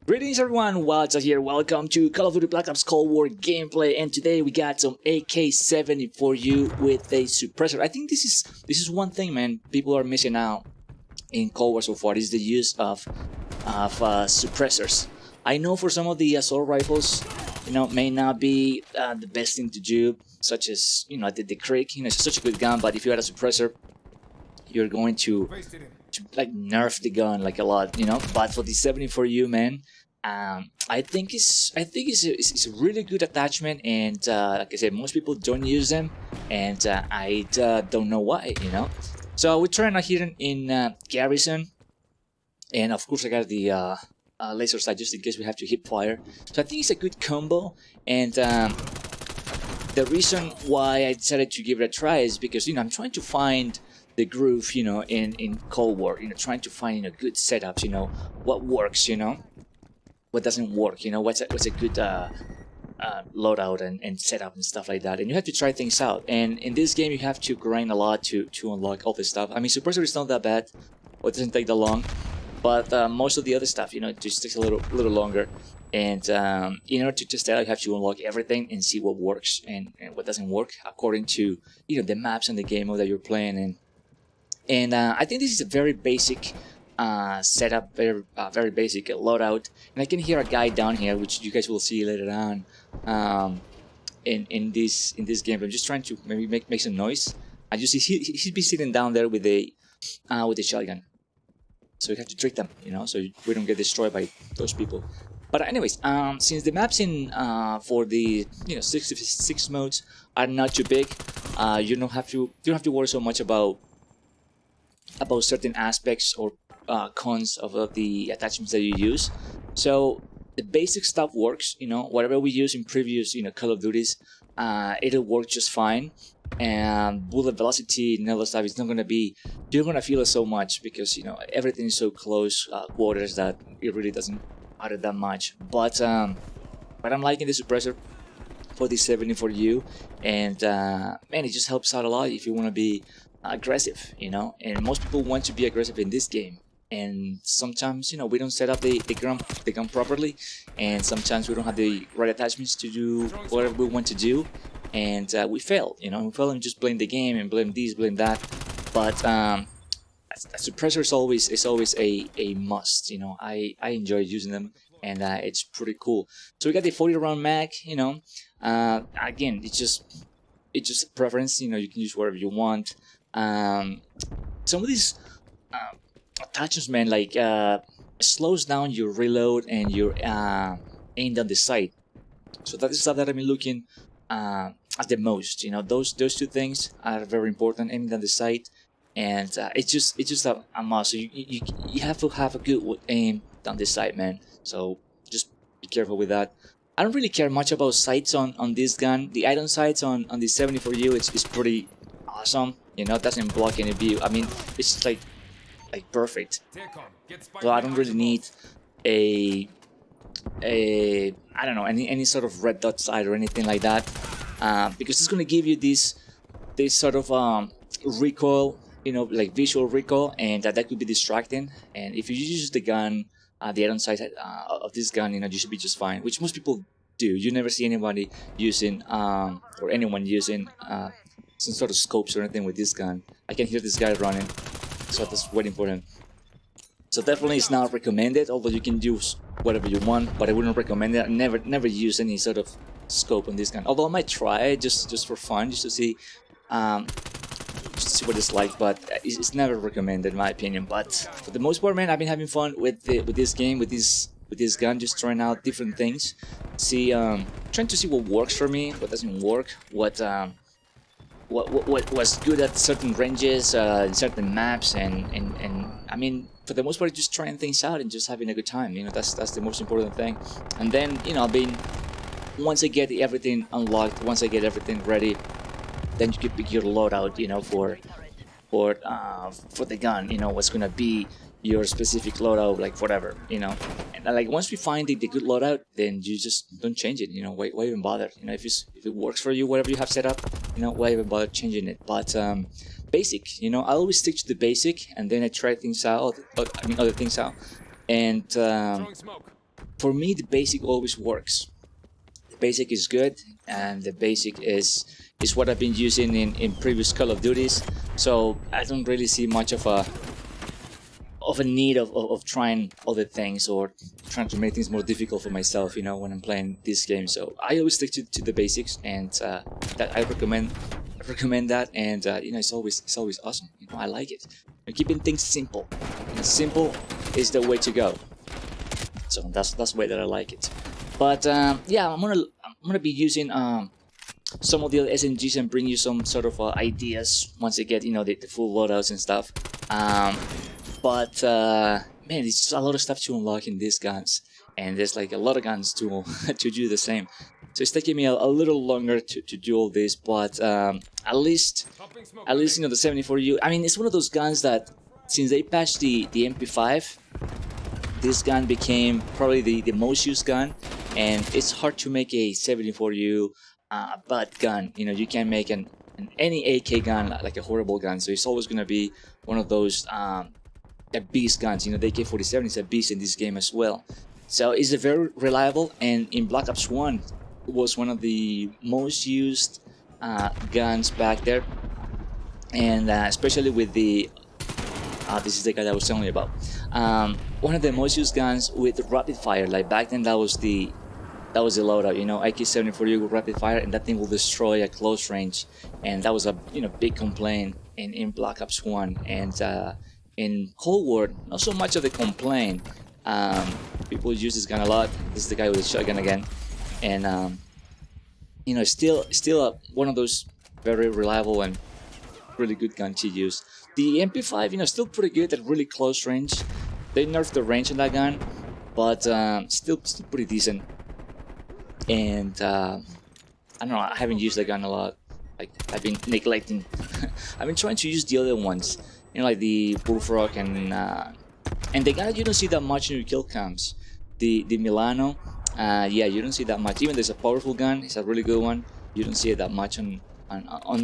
Greetings everyone, Walter here. Welcome to Call of Duty Black Ops Cold War gameplay, and today we got some AK74U with a suppressor. I think this is one thing, man, people are missing out in Cold War so far. Is the use of suppressors. I know for some of the assault rifles, may not be the best thing to do, such as the Crick. It's such a good gun, but if you had a suppressor, you're going to like nerf the gun like a lot, But for the 74U, man, I think it's a really good attachment, and like I said, most people don't use them, and I don't know why, So we're trying out here in Garrison, and of course I got the laser sight just in case we have to hip fire. So I think it's a good combo, and the reason why I decided to give it a try is because I'm trying to find the groove, in Cold War, trying to find good setups, what works, what doesn't work, what's a good loadout and setup and stuff like that. And you have to try things out. And in this game, you have to grind a lot to unlock all this stuff. I mean, suppressor is not that bad, or it doesn't take that long, but most of the other stuff, it just takes a little longer. And in order to test it out, you have to unlock everything and see what works and what doesn't work according to the maps and the game mode that you're playing. And I think this is a very basic setup, very basic loadout. And I can hear a guy down here, which you guys will see later on in this game. I'm just trying to maybe make some noise. And you see he'd be sitting down there with a shotgun. So you have to trick them, so we don't get destroyed by those people. But anyways, since the maps in for the 66 modes are not too big, you don't have to worry so much about certain aspects or cons of the attachments that you use. So the basic stuff works, whatever we use in previous Call of Duties, it'll work just fine. And bullet velocity and all that stuff is not gonna be, you're gonna feel it so much because everything is so close quarters that it really doesn't matter that much. But I'm liking the suppressor for the 74U, and man, it just helps out a lot if you want to be aggressive, and most people want to be aggressive in this game, and sometimes we don't set up the gun properly, and sometimes we don't have the right attachments to do whatever we want to do, and we fail, we fail and just blame the game and blame this, blame that. But a suppressor is always a must. I enjoy using them, and it's pretty cool. So we got the 40 round mag. Again, it's just a preference. You can use whatever you want. Some of these attachments, man, like slows down your reload and your aim down the sight. So that is stuff that I've been looking at the most. Those two things are very important. Aiming down the sight, and it's just a must. So you have to have a good aim down the sight, man. So just be careful with that. I don't really care much about sights on this gun. The item sights on the 74U is pretty awesome. Doesn't block any view. I mean, it's like perfect. So I don't really need a I don't know, any sort of red dot sight or anything like that, because it's gonna give you this sort of recoil, like visual recoil, and that could be distracting. And if you use the gun, the item sight of this gun, you should be just fine, which most people do. You never see anybody using or anyone using some sort of scopes or anything with this gun. I can hear this guy running, so I'm just waiting for him. So definitely it's not recommended, although you can use whatever you want, but I wouldn't recommend it. I never use any sort of scope on this gun, although I might try it just for fun, just to see what it's like, but it's never recommended in my opinion. But for the most part, man, I've been having fun with this game, with this gun, just trying out different things, trying to see what works for me, what doesn't work, what was good at certain ranges, certain maps, and I mean, for the most part, just trying things out and just having a good time. That's the most important thing. And then once I get everything unlocked, once I get everything ready, then you can pick your loadout, for the gun. What's gonna be your specific loadout, like whatever, And like once we find the good loadout, then you just don't change it. Why even bother? If it works for you, whatever you have set up, why even bother changing it? But basic, I always stick to the basic, and then I try things out. Other things out, and for me, the basic always works. The basic is good, and the basic is what I've been using in previous Call of Duties. So I don't really see much of a need of trying other things or trying to make things more difficult for myself, you know, when I'm playing this game. So I always stick to the basics, and that I recommend that, and you know, it's always awesome. You know, I like it. You're keeping things simple. You know, simple is the way to go. So that's the way that I like it. But yeah, I'm gonna be using some of the other SMGs and bring you some sort of ideas once I get, you know, the full loadouts and stuff. But man, it's just a lot of stuff to unlock in these guns, and there's like a lot of guns to to do the same. So it's taking me a little longer to do all this, but at least you know, the 74U. I mean, it's one of those guns that since they patched the MP5, this gun became probably the most used gun, and it's hard to make a 74U bad gun. You know, you can't make any AK gun like a horrible gun, so it's always gonna be one of those beast guns. You know, the AK47 is a beast in this game as well. So it's a very reliable, and in Black Ops 1 it was one of the most used guns back there, and especially with the this is the guy that I was telling you about. One of the most used guns with rapid fire. Like back then, that was the loadout. You know, AK74U with rapid fire, and that thing will destroy at close range. And that was a, you know, big complaint in Black Ops 1. And in Cold War, not so much of the complaint. People use this gun a lot. This is the guy with the shotgun again, and you know, still one of those very reliable and really good gun to use. The MP5, you know, still pretty good at really close range. They nerfed the range on that gun, but still pretty decent. And I don't know, I haven't used that gun a lot. Like, I've been neglecting. I've been trying to use the other ones, you know, like the Bullfrog and the guy you don't see that much in your kill cams. The Milano, yeah, you don't see that much. Even though it's a powerful gun, it's a really good one, you don't see it that much on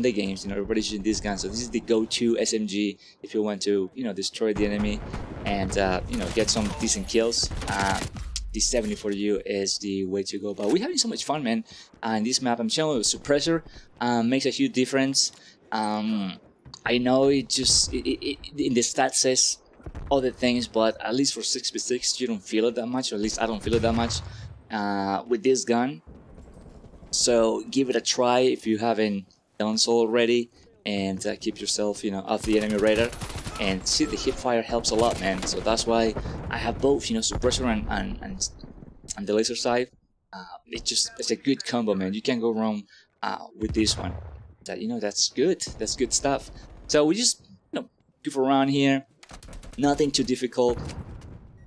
the games. You know, everybody's using this gun, so this is the go-to SMG if you want to, you know, destroy the enemy and you know, get some decent kills. The 74U is the way to go. But we're having so much fun, man. In this map, I'm showing you, suppressor makes a huge difference. I know it just in the stat says other things, but at least for 6v6 you don't feel it that much, or at least I don't feel it that much with this gun. So give it a try if you haven't done so already, and keep yourself, you know, off the enemy radar. And see, the hip fire helps a lot, man. So that's why I have both, you know, suppressor and the laser sight. It's a good combo, man. You can't go wrong with this one. That, you know, that's good. That's good stuff. So we just, you know, goof around here. Nothing too difficult.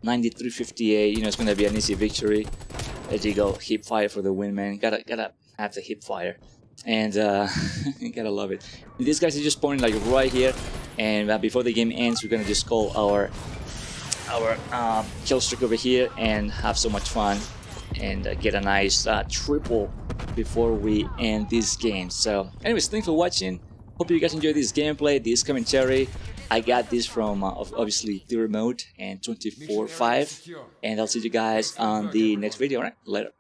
93-58. You know, it's gonna be an easy victory. There you go. Hip fire for the win, man. Gotta have the hip fire, and gotta love it. These guys are just spawning like right here, and before the game ends, we're gonna just call our kill streak over here and have so much fun and get a nice triple before we end this game. So, anyways, thanks for watching. Hope you guys enjoyed this gameplay, this commentary. I got this from obviously the remote and 24/5, and I'll see you guys on the next video. All right, later.